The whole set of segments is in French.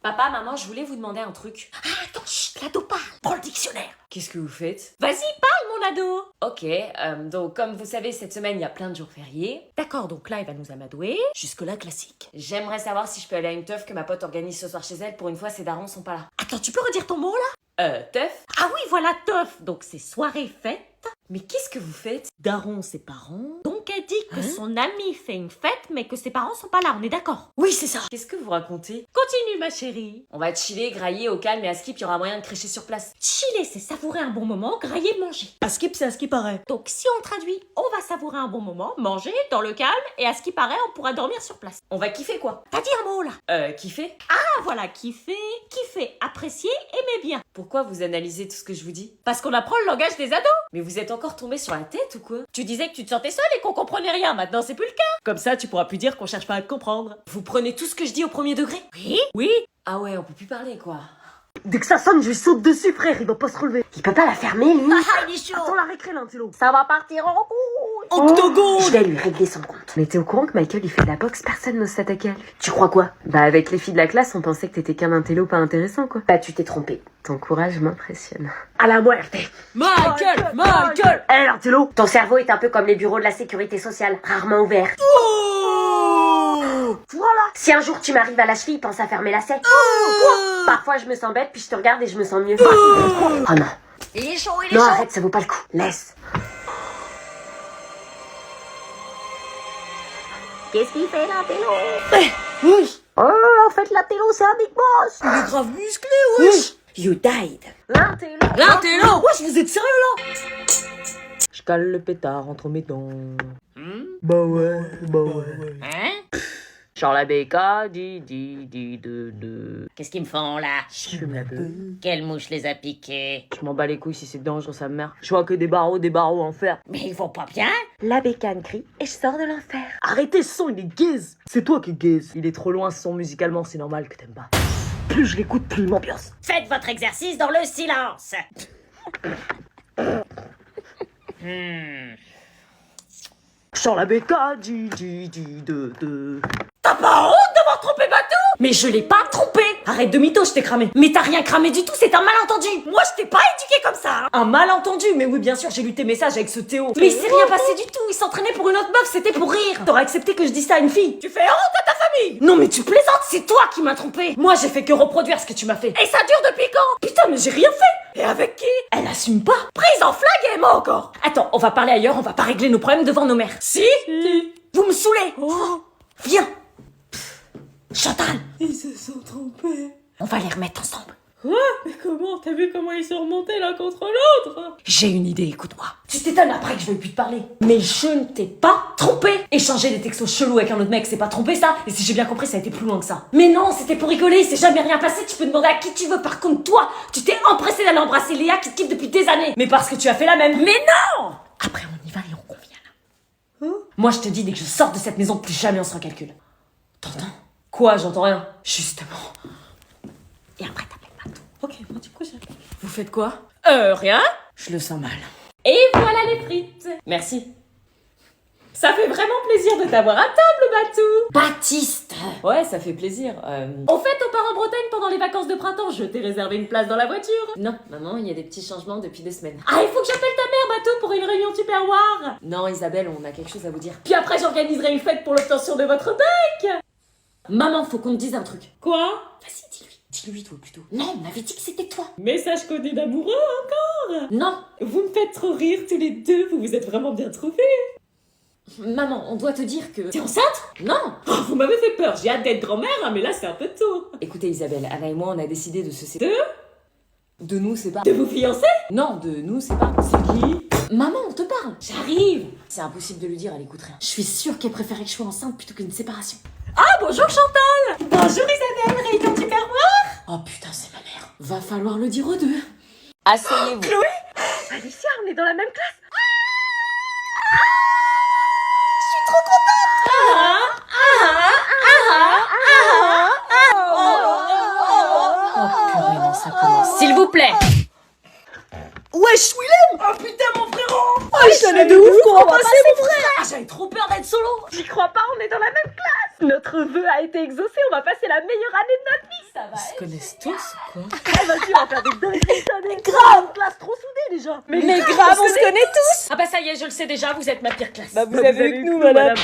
Papa, maman, je voulais vous demander un truc. Ah, attends, chut, l'ado parle. Prends le dictionnaire. Qu'est-ce que vous faites? Vas-y, parle, mon ado. Ok, donc comme vous savez, cette semaine, il y a plein de jours fériés. D'accord, donc là, il va nous amadouer. Jusque-là, classique. J'aimerais savoir si je peux aller à une teuf que ma pote organise ce soir chez elle. Pour une fois, ses darons sont pas là. Attends, tu peux redire ton mot, là? Teuf? Ah oui, voilà, teuf. Donc, c'est soirée fête. Mais qu'est-ce que vous faites? Daron, ses parents. Donc, elle dit que son ami fait une fête, mais que ses parents sont pas là, on est d'accord? Oui, c'est ça. Qu'est-ce que vous racontez? Continue, ma chérie. On va chiller, grailler au calme et à Skip, il y aura moyen de crécher sur place. Chiller, c'est savourer un bon moment, grailler, manger. À Skip, c'est à ce qui paraît. Donc, si on traduit, on va savourer un bon moment, manger, dans le calme, et à ce qui paraît, on pourra dormir sur place. On va kiffer quoi? T'as dit un mot, là? Kiffer? Ah, voilà, kiffer, apprécier, aimer bien. Pourquoi vous analysez tout ce que je vous dis? Parce qu'on apprend le langage des ados. Mais vous êtes encore tombé sur la tête ou quoi? Tu disais que tu te sentais seule et qu'on comprenait rien, maintenant c'est plus le cas. Comme ça, tu pourras plus dire qu'on cherche pas à te comprendre. Vous prenez tout ce que je dis au premier degré? Oui? Oui. Ah ouais, on peut plus parler quoi. Dès que ça sonne, je lui saute dessus, frère. Il va pas se relever. Il peut pas la fermer, lui. Ah, il est chaud. Attends la récré, l'intello. Ça va partir en couille. Octogone. Je vais lui régler son compte. Mais t'es au courant que Michael il fait de la boxe, personne n'ose s'attaquer à lui. Tu crois quoi? Bah avec les filles de la classe, on pensait que t'étais qu'un intello pas intéressant quoi. Bah tu t'es trompé. Ton courage m'impressionne. À la muerte. Michael! Michael! Eh, l'intello. Ton cerveau est un peu comme les bureaux de la sécurité sociale, rarement ouverts. Voilà. Si un jour tu m'arrives à la cheville, pense à fermer la selle. Parfois je me sens bête, puis je te regarde et je me sens mieux. Oh non. Il est chaud, Non, arrête, ça vaut pas le coup. Laisse. Qu'est-ce qu'il fait, l'intello? Wesh. Oh, en fait, l'intello, c'est un big boss. Il est grave musclé, wesh. You died. L'intello. L'intello! Wesh, vous êtes sérieux là? Je cale le pétard entre mes dents. Bah ouais. Hein? Genre la béca, de. Qu'est-ce qu'ils me font, là? Je fume la beuh. Quelle mouche les a piqués? Je m'en bats les couilles si c'est dangereux, sa mère. Je vois que des barreaux en fer. Mais ils vont pas bien? La bécane crie et je sors de l'enfer. Arrêtez ce son, il est gaze. C'est toi qui gaze. Il est trop loin ce son musicalement, c'est normal que t'aimes pas. Plus je l'écoute, plus il m'ambiance. Faites votre exercice dans le silence. Je sors la béca, de. T'as pas honte d'avoir trompé Batou? Mais je l'ai pas trompé. Arrête de mytho, je t'ai cramé. Mais t'as rien cramé du tout, c'est un malentendu. Moi, je t'ai pas éduqué comme ça. Hein. Un malentendu, mais oui, bien sûr, j'ai lu tes messages avec ce Théo. Mais il s'est rien passé du tout. Il s'entraînait pour une autre meuf, c'était pour rire. T'aurais accepté que je dise ça à une fille? Tu fais honte à ta famille. Non, mais tu plaisantes, C'est toi qui m'as trompé. Moi, j'ai fait que reproduire ce que tu m'as fait. Et ça dure depuis quand? Putain, mais j'ai rien fait. Et avec qui? Elle assume pas. Prise en flag et moi encore. Attends, on va parler ailleurs, on va pas régler nos problèmes devant nos mères. Si? Vous me saoulez. Viens. Chantal, Ils se sont trompés. on va les remettre ensemble. Quoi? Mais comment? T'as vu comment ils sont remontés l'un contre l'autre? J'ai une idée, écoute-moi. Tu t'étonnes après que je veuille plus te parler. Mais je ne t'ai pas trompé. Échanger des textos chelous avec un autre mec, c'est pas tromper ça. Et si j'ai bien compris, ça a été plus loin que ça. Mais non, c'était pour rigoler, il s'est jamais rien passé. Tu peux demander à qui tu veux. Par contre, toi, tu t'es empressé d'aller embrasser Léa qui te kiffe depuis des années. Mais parce que tu as fait la même. Mais non! Après, on y va et on convient là. Moi, je te dis, dès que je sors de cette maison, plus jamais on se recalcule. T'entends? Quoi? J'entends rien. Justement. Et après, t'appelles Batou. Ok, moi du coup j'ai. Vous faites quoi? Rien? Je le sens mal. Et voilà les frites. Merci. Ça fait vraiment plaisir de t'avoir à table, Batou. Baptiste. Ouais, ça fait plaisir. Au fait, on part en Bretagne pendant les vacances de printemps. Je t'ai réservé une place dans la voiture. Non, maman, il y a des petits changements depuis 2 semaines. Ah, il faut que j'appelle ta mère, Batou, pour une réunion Tupperware. Non, Isabelle, on a quelque chose à vous dire. Puis après, j'organiserai une fête pour l'obtention de votre bec. Maman, faut qu'on te dise un truc. Quoi? Vas-y, dis-lui. Dis-lui, toi, plutôt. Non, on m'avait dit que c'était toi. Message codé d'amoureux encore. Non. Vous me faites trop rire tous les deux, vous vous êtes vraiment bien trouvés. Maman, on doit te dire que... T'es enceinte? Non. Oh, vous m'avez fait peur, j'ai hâte d'être grand-mère, hein, mais là c'est un peu tôt. Écoutez, Isabelle, Anna et moi, on a décidé de se séparer. De nous, c'est pas... De vous fiancer? Non, de nous, c'est pas... C'est qui? Maman, on te parle. J'arrive. C'est impossible de lui dire, elle écoute rien. Je suis sûre qu'elle préférait que je sois enceinte plutôt qu'une séparation. Ah, bonjour Chantal. Bonjour Isabelle, réunion Tupperware. Oh putain, c'est ma mère. Va falloir le dire aux deux. Asseyez-vous. Alicia, on est dans la même classe. Oh purée, non, ça commence. S'il vous plaît. Wesh, Willem! Oh putain, mon frérot! Oh, je savais de ouf qu'on remplaçait mon frère! Ah, j'avais trop peur d'être solo. J'y crois pas, on est dans la même classe. Notre vœu a été exaucé, on va passer la meilleure année de notre vie, ça va. Ils se connaissent tous ou quoi? Eh vas-y, on va faire des dingueries cette année. Grave, une classe trop soudée déjà. Mais grave, on se connaît tous. Ah bah ça y est, je le sais déjà, vous êtes ma pire classe. Bah vous avez eu que nous, madame.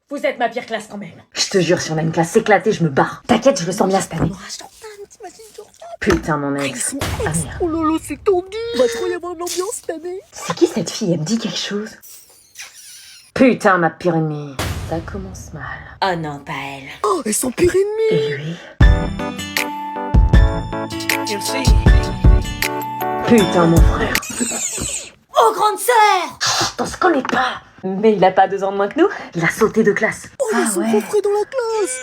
Vous êtes ma pire classe quand même. Je te jure, si on a une classe éclatée, je me barre. T'inquiète, je le sens bien cette année. Putain, mon ex. Ah merde. Oh lolo, c'est tendu. Il va trop y avoir de l'ambiance cette année. C'est qui cette fille? Elle me dit quelque chose. Putain, ma pire ennemie. Ça commence mal. Oh non, pas elle. Oh, et son pire ennemi. Et lui? Putain, mon frère. Oh, grande sœur! On se connaît pas. Mais il a pas 2 ans de moins que nous. Il a sauté de classe. Oh, il y a son gros frère dans la classe.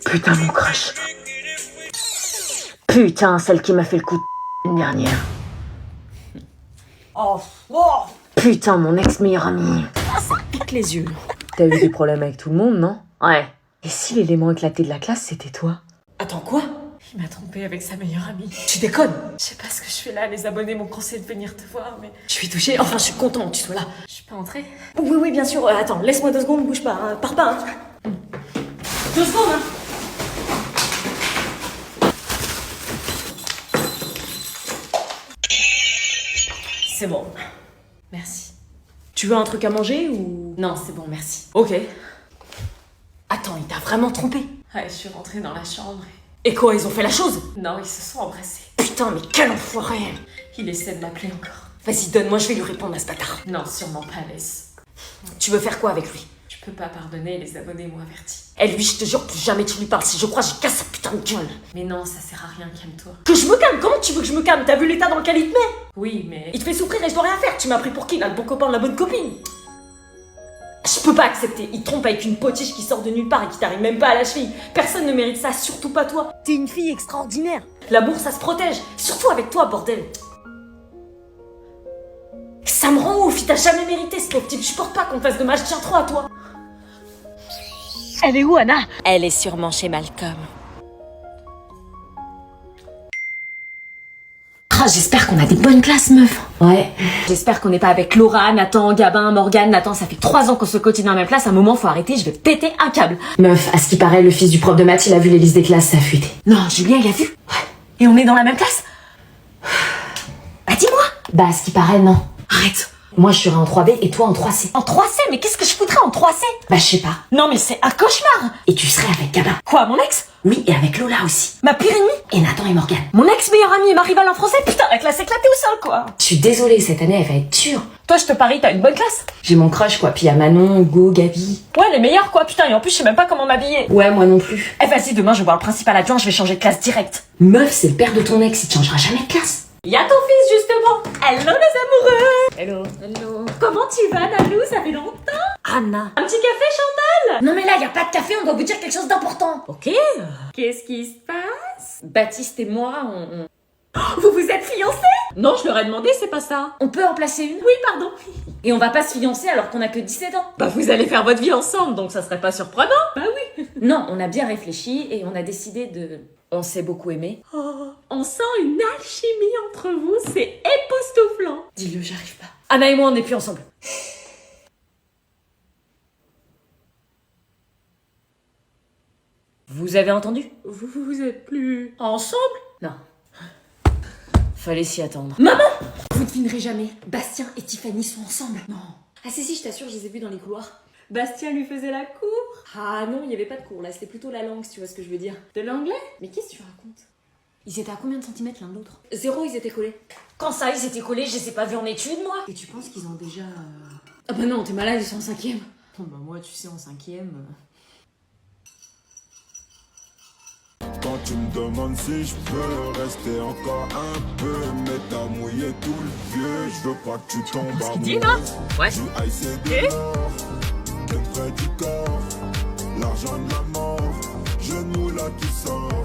Putain, mon crush. Putain, celle qui m'a fait le coup de l'année dernière. Oh. Putain, mon ex-meilleur ami. Pique les yeux. T'as eu des problèmes avec tout le monde, non? Ouais. Et si l'élément éclaté de la classe, c'était toi? Attends, quoi? Il m'a trompé avec sa meilleure amie. Tu déconnes? Je sais pas ce que je fais là, les abonnés m'ont conseillé de venir te voir, mais... Je suis touchée, enfin je suis contente que tu sois là. Je peux entrer? Oui, bien sûr. Attends, laisse-moi 2 secondes, bouge pas, hein. Pars pas, hein. 2 secondes, hein. C'est bon. Merci. Tu veux un truc à manger ou... Non, c'est bon, merci. Ok. Attends, il t'a vraiment trompé? Ouais, je suis rentrée dans la chambre et quoi, ils ont fait la chose? Non, ils se sont embrassés. Putain, mais quel enfoiré! Il essaie de m'appeler encore. Vas-y, donne-moi, je vais lui répondre à ce bâtard. Non, sûrement pas, laisse. Tu veux faire quoi avec lui? Je peux pas pardonner, les abonnés m'ont averti. Et lui, je te jure, plus jamais tu lui parles. Si je crois, je casse sa putain de gueule. Mais non, ça sert à rien, calme-toi. Que je me calme? Comment tu veux que je me calme? T'as vu l'état dans lequel il te met? Oui, mais... Il te fait souffrir et je dois rien faire. Tu m'as pris pour qui, là? Le bon copain de la bonne copine? Je peux pas accepter. Il te trompe avec une potiche qui sort de nulle part et qui t'arrive même pas à la cheville. Personne ne mérite ça, surtout pas toi. T'es une fille extraordinaire. L'amour, ça se protège. Surtout avec toi, bordel. Ça me rend ouf. Il t'a jamais mérité, ce pauvre type. Je supporte pas qu'on fasse de mal. Je tiens trop à toi. Elle est où, Anna? Elle est sûrement chez Malcolm. Ah, j'espère qu'on a des bonnes classes, meuf. Ouais. J'espère qu'on n'est pas avec Laura, Nathan, Gabin, Morgane. Nathan, ça fait 3 ans qu'on se cotise dans la même classe. À un moment, faut arrêter, je vais péter un câble. Meuf, à ce qui paraît, le fils du prof de maths, il a vu les listes des classes, ça a fuité. Non, Julien, il a vu. Ouais. Et on est dans la même classe? Bah, dis-moi. Bah, à ce qui paraît, non. Arrête. Moi, je serai en 3B et toi en 3C. En 3C? Mais qu'est-ce que je foutrais en 3C? Bah, je sais pas. Non, mais c'est un cauchemar. Et tu serais avec Gabin. Quoi, mon ex? Oui, et avec Lola aussi. Ma pire ennemie? Et Nathan et Morgane. Mon ex-meilleur ami et ma rivale en français? Putain, la classe éclatée au sol, quoi. Je suis désolée, cette année, elle va être dure. Toi, je te parie, t'as une bonne classe. J'ai mon crush, quoi. Puis y a Manon, Hugo, Gabi. Ouais, les meilleurs, quoi. Putain, et en plus, je sais même pas comment m'habiller. Ouais, moi non plus. Eh, vas-y, demain, je vais voir le principal adjoint, je vais changer de classe direct. Meuf, c'est le père de ton ex, il te changera jamais de classe. Y'a ton fils, justement. Hello, les amoureux. Hello. Hello. Comment tu vas, Nalou? Ça fait longtemps. Anna. Un petit café, Chantal? Non, mais là, y a pas de café, on doit vous dire quelque chose d'important. Ok. Qu'est-ce qui se passe? Baptiste et moi, Vous vous êtes fiancés? Non, je leur ai demandé, c'est pas ça. On peut en placer une? Oui, pardon. Et on va pas se fiancer alors qu'on a que 17 ans. Bah, vous allez faire votre vie ensemble, donc ça serait pas surprenant. Bah oui. Non, on a bien réfléchi et on a décidé de... On s'est beaucoup aimé. Oh, on sent une alchimie entre vous, c'est époustouflant. Dis-le, j'arrive pas. Anna et moi, on n'est plus ensemble. Vous avez entendu? Vous êtes plus Ensemble? Non. Fallait s'y attendre. Maman! Vous devinerez jamais. Bastien et Tiffany sont ensemble. Non. Ah si, je t'assure, je les ai vus dans les couloirs. Bastien lui faisait la cour? Ah non, il n'y avait pas de cours là, c'était plutôt la langue, si tu vois ce que je veux dire. de l'anglais? Mais qu'est-ce que tu racontes? Ils étaient à combien de centimètres l'un de l'autre? 0, ils étaient collés. Quand ça, ils étaient collés, je les ai pas vus en études, moi. Et tu penses qu'ils ont déjà... Ah bah non, t'es malade, ils sont en 5e. Bon bah moi, tu sais, en 5e... Quand tu me demandes si je peux rester encore un peu, mais t'as mouillé tout le vieux, je veux pas que tu tombes amoureux. Dis non? Ouais. Du ice et de l'or, bien près du corps, l'argent de la mort, genou là qui sort,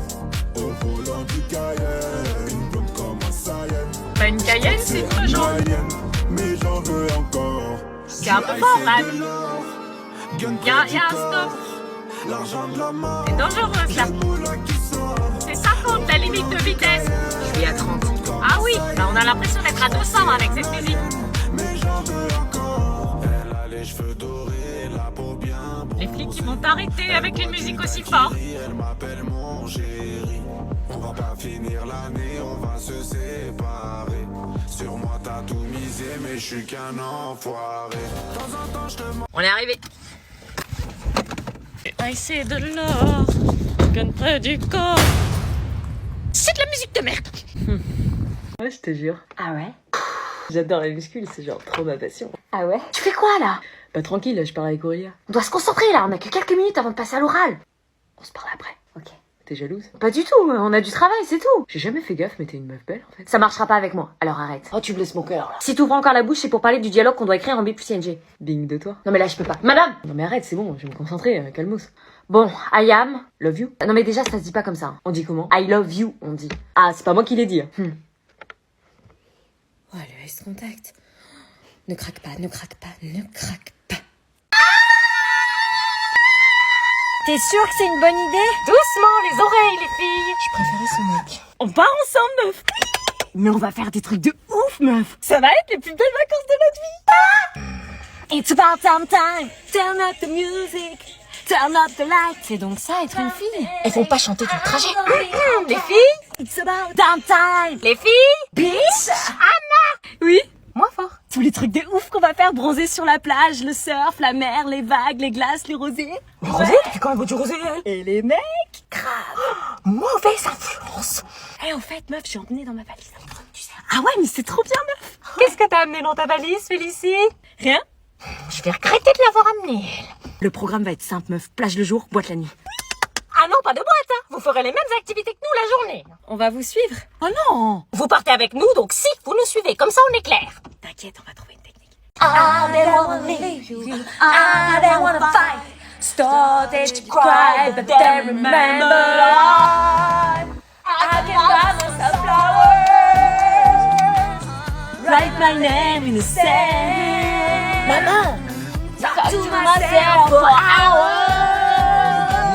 au volant du Cayenne, une blonde comme un Sayen. Bah, une Cayenne, c'est une pas jaune. Mayenne, mais j'en veux encore. C'est un peu fort, là. Il Y a un stop. l'argent de la mort, C'est dangereux, ça. genou là qui sort. C'est 50, la limite de vitesse. Je suis à 30. Ah oui, bah on a l'impression d'être à 200 avec cette musique. Mais j'en veux encore. Elle a les cheveux dorés, la peau bien vont t'arrêter avec une musique aussi forte. Elle m'appelle mon chéri. On va pas finir l'année, on va se séparer. Sur moi t'as tout misé, mais je suis qu'un enfoiré. De temps en temps je te mens. On est arrivé. Ah, c'est de l'or, gagne près du corps. C'est de la musique de merde. Ouais, je te jure. Ah ouais? J'adore les muscles, c'est genre trop ma passion. Ah ouais? Tu fais quoi là? Pas tranquille, là, je parle avec Aurélia. On doit se concentrer là, on a que quelques minutes avant de passer à l'oral. On se parle après. Ok. T'es jalouse? Pas du tout, on a du travail, c'est tout. J'ai jamais fait gaffe, mais t'es une meuf belle en fait. Ça marchera pas avec moi, alors arrête. Oh, tu blesses mon cœur là. Si t'ouvres encore la bouche, c'est pour parler du dialogue qu'on doit écrire en B plus ING. Bing de toi. Non mais là, je peux pas. Madame! Non mais arrête, c'est bon, je vais me concentrer, calmos. Bon, I am... Love you. Non mais déjà, ça se dit pas comme ça. On dit comment? I love you, on dit. Ah, c'est pas moi qui l'ai dit. Oh, le ice contact. Ne craque pas, ne craque pas, ne craque pas. T'es sûre que c'est une bonne idée? Doucement les oreilles les filles. Je préférais ce mec. On part ensemble meuf. Mais on va faire des trucs de ouf, meuf. Ça va être les plus belles vacances de notre vie. It's about time, turn up the music, turn up the light. C'est donc ça, être une fille. Elles vont pas chanter tout le trajet. Les filles. It's about time. Les filles. Bitch. Oui. Moins fort. Tous les trucs de ouf qu'on va faire, bronzer sur la plage, le surf, la mer, les vagues, les glaces, les rosés. Le rosé? Depuis quand elle boit du rosé, elle? Et les mecs. Mauvaise influence. Eh en fait meuf, j'ai emmené dans ma valise un truc, tu sais. Ah ouais mais c'est trop bien meuf. Qu'est-ce que t'as amené dans ta valise Félicie? Rien. Je vais regretter de l'avoir amené. Le programme va être simple meuf, plage le jour, boîte la nuit. Ah non, pas de boîte, hein. Vous ferez les mêmes activités que nous la journée. On va vous suivre. Oh non. Vous partez avec nous, donc si, vous nous suivez, comme ça on est clair. T'inquiète, on va trouver une technique. I don't wanna leave you. I don't wanna fight. Started to cry, but then remember I can buy myself flowers. Write my name in the sand. Maman, Talk to myself for hours.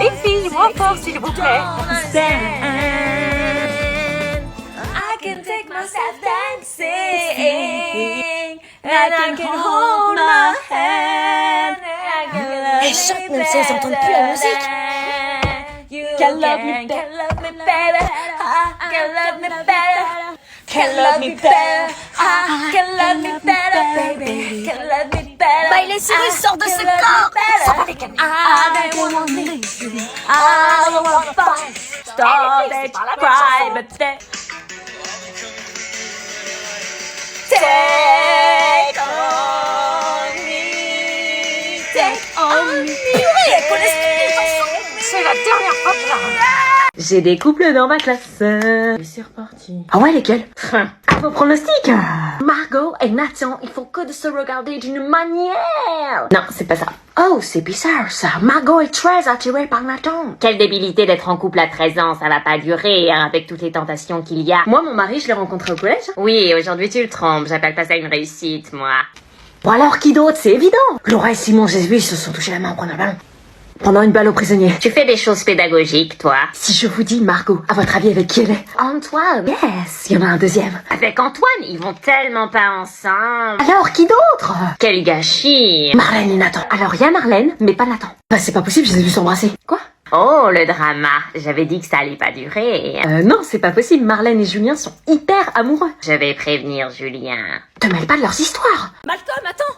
Les filles, moins fort s'il vous plaît. I can take myself dancing, and I can hold my hand. Elles chantent même si elles entendent plus la musique. Can love me better, can love me better, can love me better, can love me better, baby, can love me better. Miley Cyrus sort de ce corps. Ça va les calmer. I don't wanna leave you, I don't wanna fight. Started to cry, but then take on me, take on me. C'est la dernière fois que je la regarde. J'ai des couples dans ma classe. Et c'est reparti. Ah ouais, lesquels? À vos pronostics. Margot et Nathan, il faut que de se regarder d'une manière. Non, c'est pas ça. Oh, c'est bizarre ça. Margot est très attirée par Nathan. Quelle débilité d'être en couple à 13 ans, ça va pas durer, hein, avec toutes les tentations qu'il y a. Moi, mon mari, je l'ai rencontré au collège. Oui, aujourd'hui tu le trompes, j'appelle pas ça une réussite, moi. Bon alors, qui d'autre? C'est évident. Laura et Simon Jésus se sont touchés la main en prenant le ballon. Pendant une balle au prisonnier. Tu fais des choses pédagogiques, toi. Si je vous dis Margot, à votre avis avec qui elle est? Antoine. Yes, il y en a un deuxième. Avec Antoine, ils vont tellement pas ensemble. Alors, qui d'autre? Quel gâchis. Marlène et Nathan. Alors, il y a Marlène, mais pas Nathan. Bah, c'est pas possible, je les ai vus s'embrasser. Quoi? Oh, le drama. J'avais dit que ça allait pas durer. Non, c'est pas possible. Marlène et Julien sont hyper amoureux. Je vais prévenir Julien. Te mêle pas de leurs histoires. Malcolm, attends.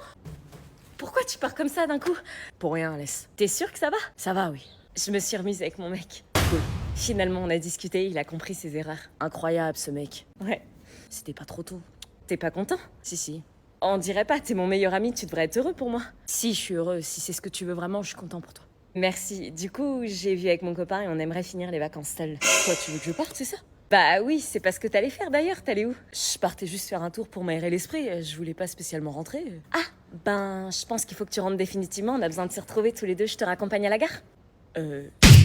Pourquoi tu pars comme ça d'un coup? Pour rien, laisse. T'es sûre que ça va? Ça va, oui. Je me suis remise avec mon mec. Cool. Finalement, on a discuté, il a compris ses erreurs. Incroyable, ce mec. Ouais. C'était pas trop tôt. T'es pas content? Si, si. On dirait pas, t'es mon meilleur ami, tu devrais être heureux pour moi. Si, je suis heureux. Si c'est ce que tu veux vraiment, je suis content pour toi. Merci. Du coup, j'ai vu avec mon copain et on aimerait finir les vacances seuls. Toi, tu veux que je parte, c'est ça? Bah oui, c'est pas ce que t'allais faire d'ailleurs, t'allais où? Je partais juste faire un tour pour m'aérer l'esprit. Je voulais pas spécialement rentrer. Ah, ben, je pense qu'il faut que tu rentres définitivement, on a besoin de se retrouver tous les deux, je te raccompagne à la gare.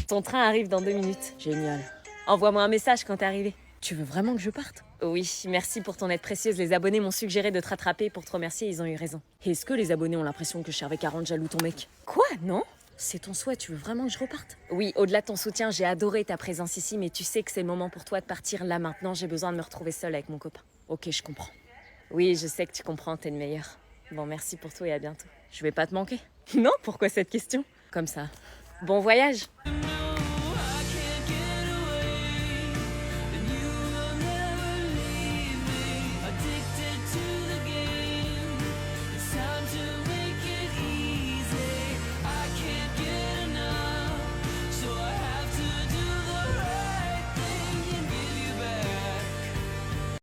Ton train arrive dans 2 minutes. Génial. Envoie-moi un message quand t'es arrivé. Tu veux vraiment que je parte? Oui, merci pour ton aide précieuse. Les abonnés m'ont suggéré de te rattraper pour te remercier, ils ont eu raison. Est-ce que les abonnés ont l'impression que je servais qu'à rendre jaloux ton mec? Quoi? Non? C'est ton souhait, tu veux vraiment que je reparte? Oui, au-delà de ton soutien, j'ai adoré ta présence ici, mais tu sais que c'est le moment pour toi de partir là maintenant. J'ai besoin de me retrouver seule avec mon copain. Ok, je comprends. Oui, je sais que tu comprends, t'es le meilleur. Bon, merci pour tout et à bientôt. Je vais pas te manquer. Non, pourquoi cette question? Comme ça. Bon voyage.